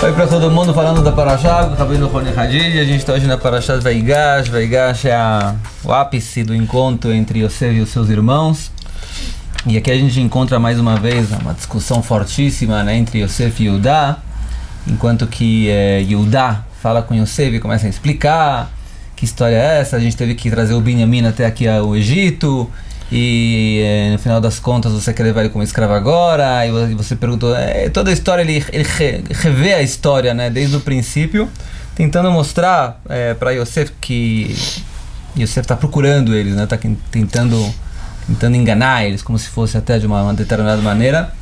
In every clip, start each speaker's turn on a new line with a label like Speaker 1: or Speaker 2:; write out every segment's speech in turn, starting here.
Speaker 1: Oi para todo mundo, falando da Parashá, Rabbeinu Roni Hadid. A gente está hoje na Parashá Vaigash. Vaigash é o ápice do encontro entre Yosef e os seus irmãos. E aqui a gente encontra mais uma vez uma discussão fortíssima, né, entre Yosef e Yehudá, enquanto que Yehudá fala com Yosef e começa a explicar que história é essa. A gente teve que trazer o Binyamin até aqui ao Egito, e no final das contas você quer levar ele como escravo agora, e você perguntou, toda a história, ele revê a história, né, desde o princípio, tentando mostrar para Yosef que Yosef está procurando eles, né, está tentando enganar eles, como se fosse até de uma determinada maneira,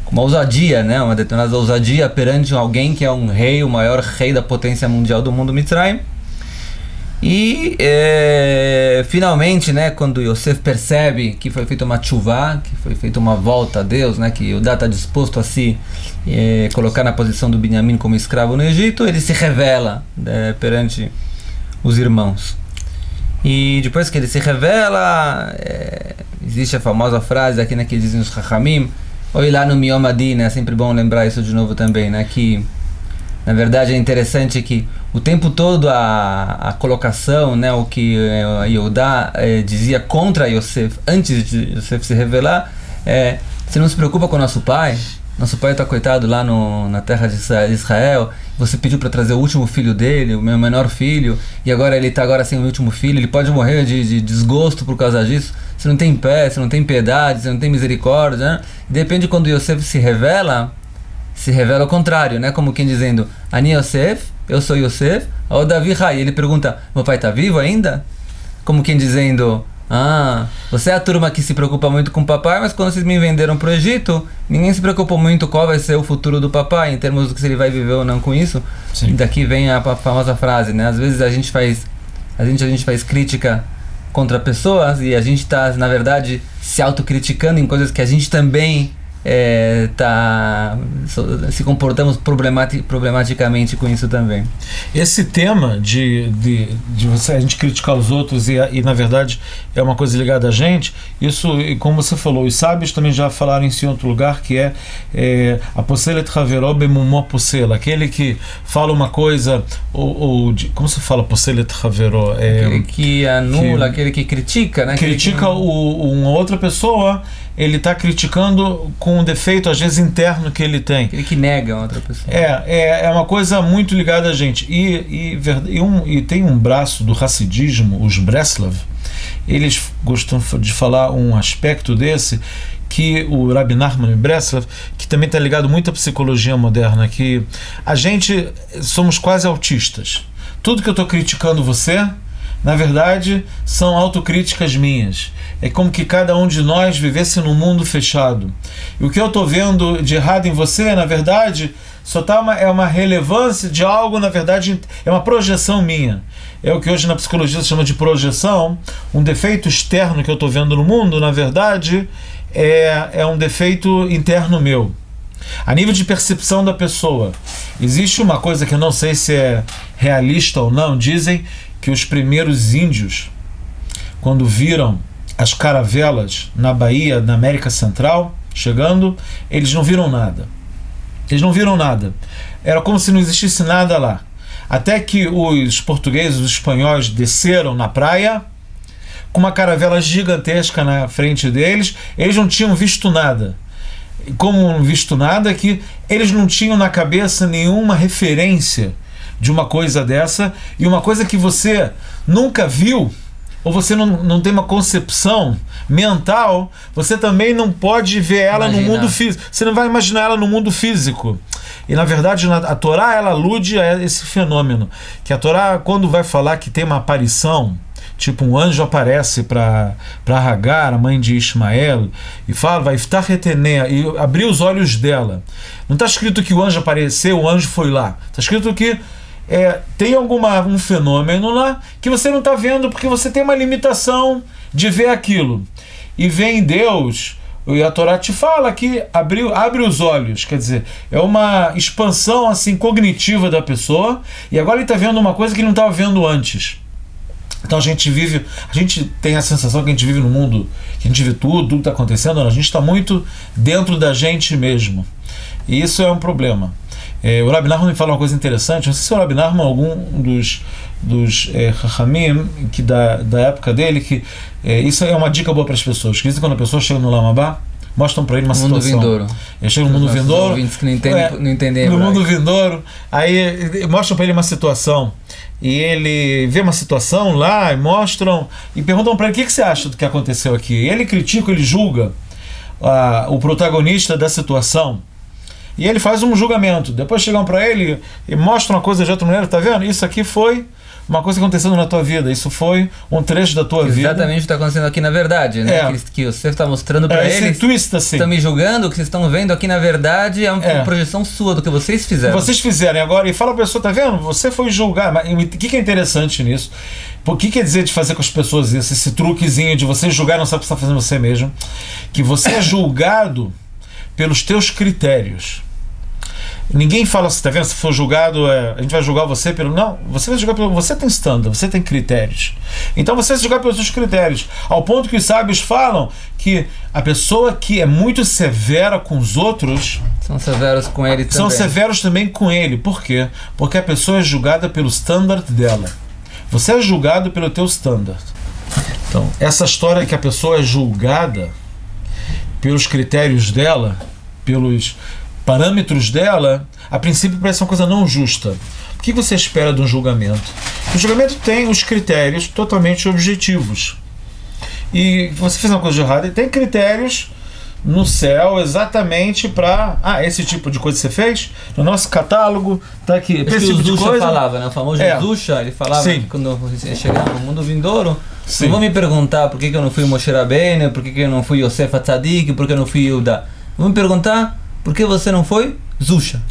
Speaker 1: com uma ousadia, né, uma determinada ousadia perante alguém que é um rei, o maior rei da potência mundial do mundo, Mitzrayim. E finalmente, né, quando Yosef percebe que foi feita uma tchuvá, que foi feita uma volta a Deus, né, que Yehudá está disposto a se colocar na posição do Binyamin como escravo no Egito, ele se revela perante os irmãos. E depois que ele se revela, existe a famosa frase aqui, né, que dizem os Chachamim, oi lá no Miyom Adi, né, é sempre bom lembrar isso de novo também, né, que na verdade é interessante que o tempo todo a colocação, né, o que Yehudá dizia contra Yosef, antes de Yosef se revelar, você não se preocupa com o nosso pai está coitado lá na terra de Israel, você pediu para trazer o último filho dele, o meu menor filho, e agora ele está sem o último filho, ele pode morrer de desgosto por causa disso, você não tem pé, você não tem piedade, você não tem misericórdia, né? Depende, quando Yosef se revela ao contrário, né? Como quem dizendo, Ani Yosef, eu sou Yosef, ao Davi Rai, ele pergunta, meu pai está vivo ainda? Como quem dizendo, você é a turma que se preocupa muito com o papai, mas quando vocês me venderam para o Egito, ninguém se preocupou muito qual vai ser o futuro do papai, em termos de se ele vai viver ou não com isso. Sim. E daqui vem a famosa frase, né? Às vezes a gente faz crítica contra pessoas e a gente está, na verdade, se autocriticando em coisas que a gente também se comportamos problematicamente com isso também.
Speaker 2: Esse tema de a gente criticar os outros e na verdade é uma coisa ligada a gente, isso, como você falou, os sábios também já falaram isso em outro lugar, que a Poselet Haveró Bemumó Posela, aquele que fala uma coisa, como se fala Poselet Haveró?
Speaker 1: Aquele que anula, aquele que critica, né?
Speaker 2: Critica uma outra pessoa, ele está criticando com um defeito, às vezes, interno que ele tem.
Speaker 1: Aquele que nega outra pessoa.
Speaker 2: É uma coisa muito ligada a gente. E tem um braço do Hassidismo, os Breslav, eles gostam de falar um aspecto desse, que o Rabbi Nachman Breslav, que também está ligado muito à psicologia moderna, que a gente somos quase autistas. Tudo que eu estou criticando você, na verdade, são autocríticas minhas. É como que cada um de nós vivesse num mundo fechado. E o que eu estou vendo de errado em você, na verdade, é uma relevância de algo, na verdade, é uma projeção minha. É o que hoje na psicologia se chama de projeção. Um defeito externo que eu estou vendo no mundo, na verdade, é um defeito interno meu. A nível de percepção da pessoa, existe uma coisa que eu não sei se é realista ou não. Dizem que os primeiros índios, quando viram as caravelas na Bahia, na América Central, chegando, eles não viram nada. Eles não viram nada. Era como se não existisse nada lá. Até que os portugueses, os espanhóis, desceram na praia, com uma caravela gigantesca na frente deles, eles não tinham visto nada. Como não visto nada, que eles não tinham na cabeça nenhuma referência de uma coisa dessa, e uma coisa que você nunca viu, ou você não tem uma concepção mental, você também não pode ver ela no mundo físico. Você não vai imaginar ela no mundo físico. E na verdade a Torá, ela alude a esse fenômeno, que a Torá, quando vai falar que tem uma aparição, tipo um anjo aparece para Hagar, a mãe de Ismael, e fala, vai Iftar Retenea, e abriu os olhos dela. Não está escrito que o anjo apareceu, o anjo foi lá. Está escrito que tem um fenômeno lá que você não está vendo, porque você tem uma limitação de ver aquilo. E vem Deus, e a Torá te fala que abre os olhos, quer dizer, é uma expansão assim cognitiva da pessoa, e agora ele está vendo uma coisa que ele não estava vendo antes. Então a gente tem a sensação que a gente vive no mundo, que a gente vê tudo está acontecendo, a gente está muito dentro da gente mesmo. E isso é um problema. O Rabi Nachman me fala uma coisa interessante, não sei se o Rabi Nachman algum dos Chachamim da época dele, que isso é uma dica boa para as pessoas, que dizem que quando a pessoa chega no Lamabá, mostram para ele uma situação.
Speaker 1: Mundo vindouro.
Speaker 2: Ele chega no mundo vindouro.
Speaker 1: Que não entendem
Speaker 2: no mundo vindouro. Aí mostram para ele uma situação. E ele vê uma situação lá e mostram. E perguntam para ele: o que você acha do que aconteceu aqui? E ele critica, ele julga o protagonista da situação. E ele faz um julgamento. Depois chegam para ele e mostram uma coisa de outra maneira. Tá vendo? Isso aqui foi uma coisa acontecendo na tua vida. Isso foi um trecho da tua vida.
Speaker 1: Exatamente o que está acontecendo aqui na verdade, né? Que você está mostrando para eles.
Speaker 2: Twist, assim.
Speaker 1: Estão me julgando, o que vocês estão vendo aqui na verdade é uma projeção sua do que vocês fizeram.
Speaker 2: Vocês fizeram agora, e fala a pessoa, tá vendo? Você foi julgar. Mas o que é interessante nisso? O que quer dizer de fazer com as pessoas isso? Esse truquezinho de você julgar e não sabe o que você está fazendo você mesmo. Que você é julgado pelos teus critérios. Ninguém fala assim, tá vendo? Se for julgado, a gente vai julgar você pelo... Não, você vai julgar pelo... Você tem standard, você tem critérios. Então você vai julgar pelos seus critérios. Ao ponto que os sábios falam que a pessoa que é muito severa com os outros...
Speaker 1: São severos com ele também.
Speaker 2: São severos também com ele. Por quê? Porque a pessoa é julgada pelo standard dela. Você é julgado pelo teu standard. Então, essa história que a pessoa é julgada pelos critérios dela, pelos parâmetros dela, a princípio parece uma coisa não justa. O que você espera de um julgamento? O julgamento tem os critérios totalmente objetivos. E você fez uma coisa errada, e tem critérios no céu exatamente para... esse tipo de coisa que você fez, no nosso catálogo, tá aqui.
Speaker 1: Esse tipo de coisa falava, né? O famoso Zusha, ele falava
Speaker 2: Sim.
Speaker 1: que quando você chegar no mundo vindouro,
Speaker 2: Sim.
Speaker 1: não vão me perguntar por que eu não fui Moshe Rabbeinu, por que eu não fui Yosef Atzadik, por que eu não fui Yehuda. Vão me perguntar por que você não foi Zusha.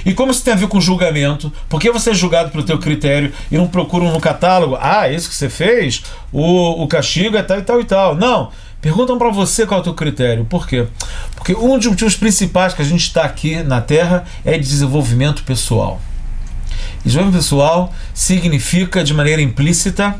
Speaker 2: E como isso tem a ver com julgamento? Por que você é julgado pelo teu critério e não procuram no catálogo, isso que você fez, o castigo é tal e tal e tal. Não. Perguntam para você qual é o teu critério. Por quê? Porque um dos motivos principais que a gente está aqui na Terra é desenvolvimento pessoal. Desenvolvimento pessoal significa, de maneira implícita,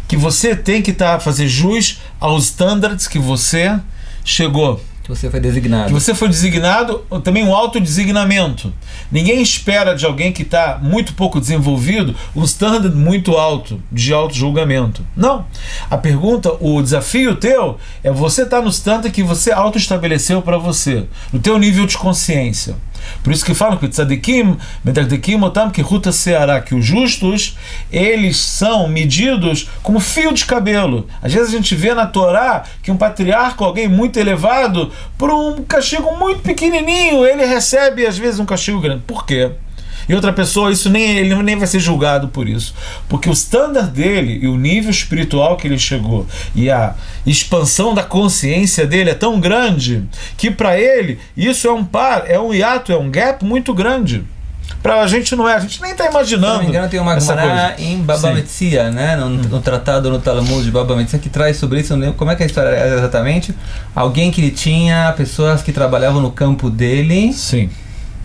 Speaker 2: que você tem que fazer jus aos standards que você chegou.
Speaker 1: Que você foi designado.
Speaker 2: Que você foi designado, também um autodesignamento. Ninguém espera de alguém que está muito pouco desenvolvido um standard muito alto de auto-julgamento. Não. A pergunta, o desafio teu é você estar no standard que você auto-estabeleceu para você, no teu nível de consciência. Por isso que falam que tzadikim, metachdekim, otam, que ruta seara, que os justos, eles são medidos como fio de cabelo. Às vezes a gente vê na Torá que um patriarca, alguém muito elevado, por um castigo muito pequenininho, ele recebe às vezes um castigo grande. Por quê? E outra pessoa, ele nem vai ser julgado por isso. Porque o standard dele e o nível espiritual que ele chegou e a expansão da consciência dele é tão grande que para ele isso é um hiato, é um gap muito grande. Pra gente não é, a gente nem está imaginando.
Speaker 1: Se não me engano, tem uma Gemara em Baba Metzia, né? No tratado, no Talmud de Baba Metzia, que traz sobre isso. Eu não lembro como é que a história é exatamente. Alguém que ele tinha pessoas que trabalhavam no campo dele.
Speaker 2: Sim.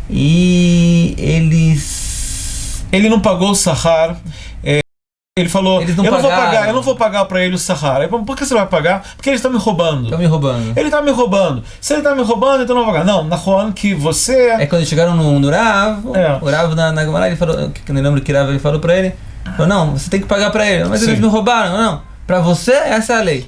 Speaker 1: E
Speaker 2: ele não pagou o sahar. Ele falou, eu não vou pagar para ele o sahar. Por que você vai pagar? Porque ele está me roubando. Ele está me roubando. Se ele está me roubando, então não vou pagar. Não, na Juan, que você...
Speaker 1: Quando eles chegaram no Rav, o Rav na Gemara, ele falou, que eu não lembro que Rav ele falou para ele, não, você tem que pagar para ele. Mas eles me roubaram. Não. Pra você, essa é a lei.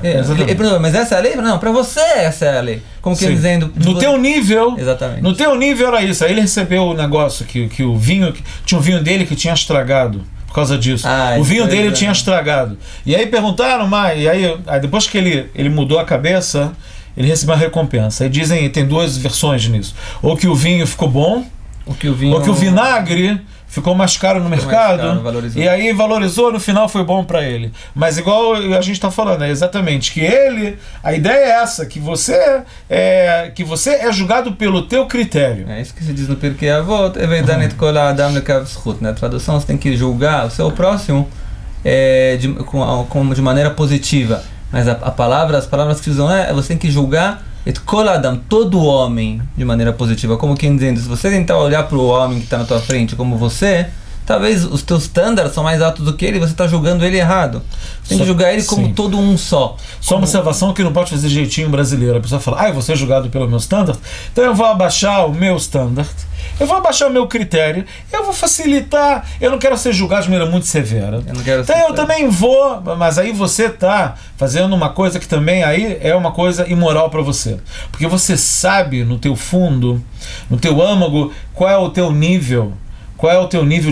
Speaker 1: Ele perguntou, mas essa é a lei? Não, pra você, essa é a lei. Como que dizendo...
Speaker 2: No teu nível...
Speaker 1: Exatamente.
Speaker 2: No teu nível era isso. Aí ele recebeu o negócio que o vinho... Tinha um vinho dele que tinha estragado. Por causa disso. O vinho dele tinha estragado. E aí perguntaram, mas... E aí depois que ele mudou a cabeça, ele recebeu uma recompensa. Aí dizem, tem duas versões nisso. Ou que o vinho ficou bom, ou que o vinagre... ficou mais caro no mercado, e aí valorizou, no final foi bom para ele. Mas igual a gente está falando, é exatamente que a ideia é essa, que você é julgado pelo teu critério.
Speaker 1: É isso que se diz no Pirkei Avot, na tradução, você tem que julgar o seu próximo de maneira positiva. Mas as palavras que se usam você tem que julgar todo homem de maneira positiva, como quem dizendo, se você tentar olhar para o homem que está na tua frente como você talvez os teus standards são mais altos do que ele e você está julgando ele errado. Você tem que julgar ele como todo um só.
Speaker 2: Só uma observação que não pode fazer jeitinho brasileiro. A pessoa fala, eu vou ser julgado pelo meu standard, então eu vou abaixar o meu standard, eu vou abaixar o meu critério, eu vou facilitar, eu não quero ser julgado de maneira muito severa. Então eu também vou, mas aí você está fazendo uma coisa que também aí é uma coisa imoral para você. Porque você sabe no teu fundo, no teu âmago, qual é o teu nível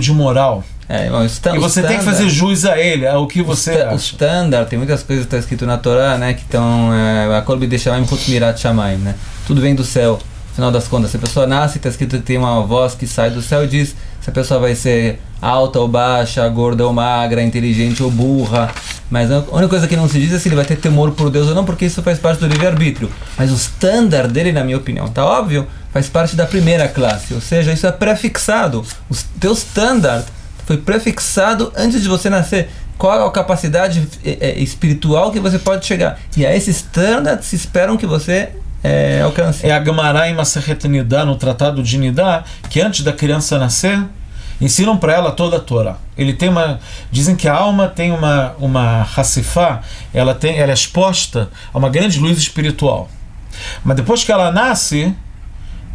Speaker 2: de moral. E você tem que fazer jus a ele, ao que você acha.
Speaker 1: O standard, tem muitas coisas que está escrito na Torá, né, que estão a Kol Bidei Shamayim Chutz Mirat Shamayim, né? Tudo vem do céu. No final das contas, se a pessoa nasce, está escrito que tem uma voz que sai do céu e diz se a pessoa vai ser alta ou baixa, gorda ou magra, inteligente ou burra. Mas a única coisa que não se diz é se ele vai ter temor por Deus ou não, porque isso faz parte do livre-arbítrio. Mas o standard dele, na minha opinião, tá óbvio, faz parte da primeira classe. Ou seja, isso é pré-fixado. O teu standard foi prefixado antes de você nascer. Qual a capacidade espiritual que você pode chegar? E a esse standard se esperam que você alcance.
Speaker 2: É a Gemara em Masechet Nidá, no Tratado de Nidá, que antes da criança nascer, ensinam para ela toda a Torá. Dizem que a alma tem uma Hassifá, ela é exposta a uma grande luz espiritual. Mas depois que ela nasce,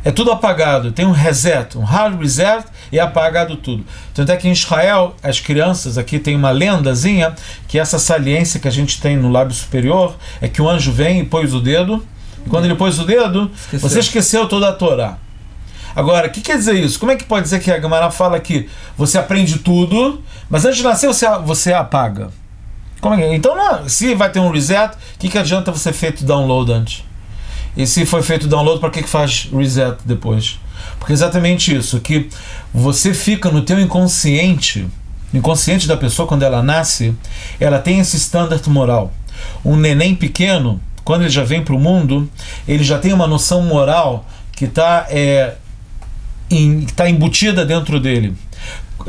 Speaker 2: é tudo apagado, tem um reset, um hard reset, e é apagado tudo. Tanto é que em Israel, as crianças, aqui tem uma lendazinha, que essa saliência que a gente tem no lábio superior, é que o anjo vem e pôs o dedo, e quando ele pôs o dedo, você esqueceu toda a Torá. Agora, o que quer dizer isso? Como é que pode dizer que a Gemara fala que você aprende tudo, mas antes de nascer você apaga? Como é? Então, se vai ter um reset, o que adianta você feito download antes? E se foi feito download, para que faz reset depois? Porque é exatamente isso, que você fica no teu inconsciente, no inconsciente da pessoa quando ela nasce, ela tem esse standard moral. Um neném pequeno, quando ele já vem para o mundo, ele já tem uma noção moral que está embutida dentro dele.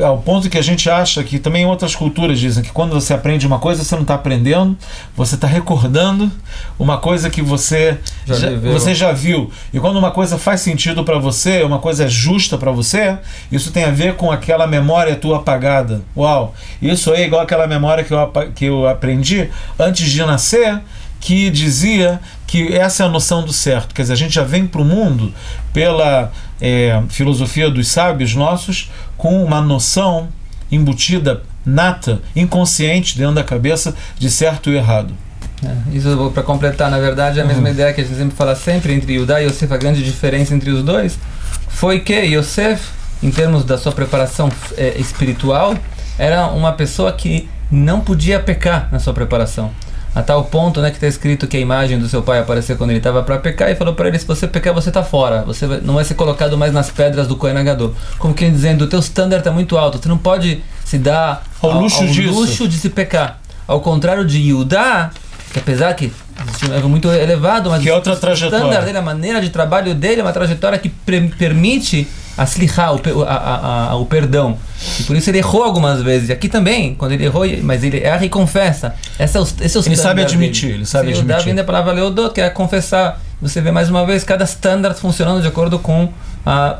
Speaker 2: Ao ponto que a gente acha que também outras culturas dizem que quando você aprende uma coisa, você não está aprendendo, você está recordando uma coisa que você já viu. E quando uma coisa faz sentido para você, uma coisa é justa para você, isso tem a ver com aquela memória tua apagada. Uau! Isso é igual aquela memória que eu aprendi antes de nascer, que dizia que essa é a noção do certo. Quer dizer, a gente já vem para o mundo pela filosofia dos sábios nossos com uma noção embutida, nata, inconsciente dentro da cabeça de certo e errado.
Speaker 1: Isso para completar, na verdade, a mesma ideia que a gente sempre fala sempre entre Yudá e Yosef, a grande diferença entre os dois foi que Yosef, em termos da sua preparação espiritual, era uma pessoa que não podia pecar na sua preparação. A tal ponto, né, que está escrito que a imagem do seu pai apareceu quando ele estava para pecar e falou para ele, se você pecar, você está fora, você não vai ser colocado mais nas pedras do Kohen Gadol. Como que dizendo, o teu standard está muito alto, você não pode se dar ao luxo de se pecar. Ao contrário de Yudá, que apesar que é muito elevado, mas
Speaker 2: que é outra trajetória.
Speaker 1: O standard dele, a maneira de trabalho dele é uma trajetória que permite o perdão. E por isso ele errou algumas vezes. E aqui também, quando ele errou, mas ele erra e confessa. Esse é o
Speaker 2: ele sabe admitir,
Speaker 1: dele.
Speaker 2: Ele sabe admitir.
Speaker 1: Yudá vem da palavra leodot, que é confessar. Você vê mais uma vez cada standard funcionando de acordo com a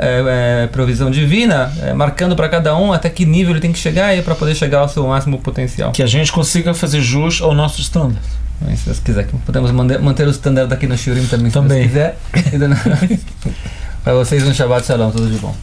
Speaker 1: provisão divina, marcando para cada um até que nível ele tem que chegar para poder chegar ao seu máximo potencial.
Speaker 2: Que a gente consiga fazer jus ao nosso standard.
Speaker 1: Se Deus quiser, podemos manter o standard aqui no Shurim também, se Deus quiser. Para vocês um Shabbat Shalom, tudo de bom.